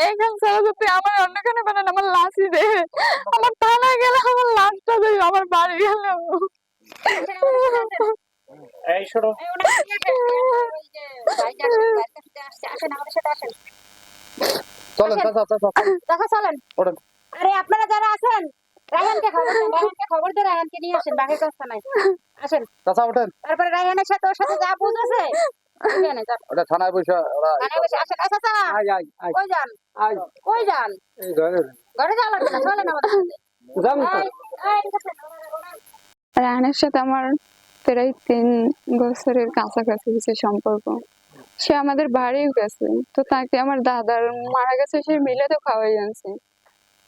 এখান ছাড়া যদি আমার অন্যখানে বানান আমার লাশই দে, আমার থানায় গেলে আমার লাশটা দেবে, আমার বাড়ি গেলে এই শোনো চলেন দেখা চলেন। ওঠেন। আরে আপনারা যারা আছেন রায়হানকে খবর দেন, রায়হানকে খবর দিয়ে রায়হানকে নিয়ে আসেন বাঘের কাছ থানায়। আসেন চাচা ওঠেন। তারপরে রায়হানের সাথে ওর সাথে যা বুঝেছে ওটা থানায় বসে থানায় বসে আসেন। আচ্ছা কই যান কই যান? ঘরে যাওয়া লাগবে না, চলেন আমাদের সাথে। রায়হানের সাথে আমার প্রায় 3 বছরের কাছাকাছি হয়েছে সম্পর্ক। সে আমাদের বাড়িও গেছে, তো তাকে আমার দাদার মারা গেছে সে মিলে তো খাওয়াই আনছে।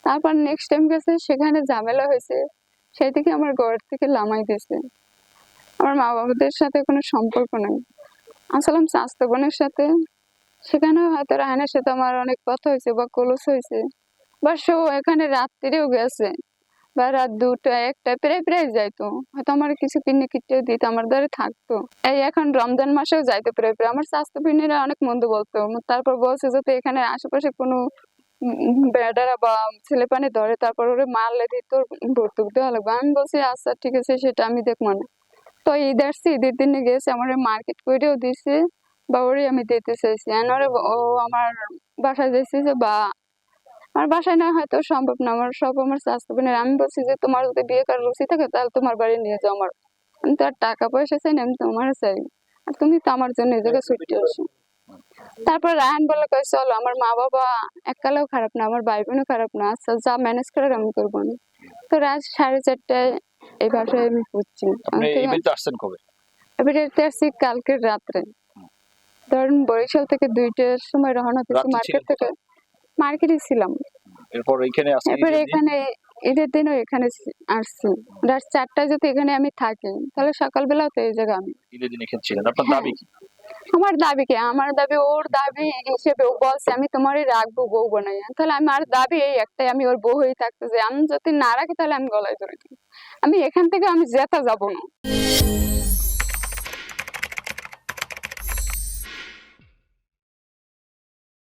তারপর নেক্সট টাইম গেছে, সেখানে ঝামেলা হয়েছে, সেই থেকে আমার ঘর থেকে লামাই দিয়েছে। আমার মা বাবাদের সাথে কোনো সম্পর্ক নেই। আসলাম চাচতো বোনের সাথে, সেখানেও হয়তো রায়হানের সাথে আমার অনেক কথা হয়েছে বা ক্লোজ হয়েছে, বা সে এখানে রাত্রিরেও গেছে, বা রাত 2টা 1টা প্রায় প্রায় যাইতো, হয়তো আমার কিছু কিনে কিটেও দিত, আমার দ্বারা থাকতো। এই এখন রমজান মাসেও যাইতো প্রায় প্রায়। আমার স্বাস্থ্য বোনেরা অনেক মন্দ বলতো, তারপর বলছে যাতে এখানে আশেপাশে কোনো বেডারা বা ছেলে পানি ধরে তারপর ওরে মারলে দিত, ভর্তুক দেওয়া লাগবে। আমি বলছি আচ্ছা ঠিক আছে, সেটা আমি দেখবো না। তো ঈদ আসছে, ঈদের দিনে গেছে আমার মার্কেট করেও দিছে, বা ওরে আমি দিতে চাইছি। ও আমার বাসায় যাইছে যে, বা আমার বাসায় না হয়তো সম্ভব না, আমার সব আমার স্বাস্থ্য বোনের। আমি বলছি যে তোমার যদি বিয়ে করার রুচি থাকে তাহলে তোমার বাড়ি নিয়ে যাও, আমার আমি তো আর টাকা পয়সা চাই না, আমি তোমার চাই, আর তুমি তো আমার জন্য এই জায়গায় ছুটতে আসো। তারপর রায়হান বলে কয় চলো, আমার মা বাবা এককালেও খারাপ না, আমার ভাই বোনও খারাপ না, আচ্ছা যা ম্যানেজ করার আমি করবো না। তো রাত 4:30টায় এই বাসায় আমি পড়ছি। এবারে আসছি কালকের রাত্রে, ধরেন বরিশাল থেকে 2টার সময় রওনা দিয়েছি মার্কেট থেকে। মার্কেটে ছিলাম, এরপরে এখানে ঈদের দিনও এখানে আসছি। রাত 4টায় যদি এখানে আমি থাকি তাহলে সকালবেলাও তো এই জায়গা আমি। আমার দাবি কি? আমার দাবি ওর দাবি হিসেবে ও বলছে আমি তোমারই রাখবো বউ বানাই, তাহলে আমার দাবি এই একটাই, আমি ওর বউ হয়ে থাকতে চাই। আমি যদি না রাখি তাহলে আমি গলায় ধরে দিই। আমি এখান থেকে আমি যেতে যাবো না।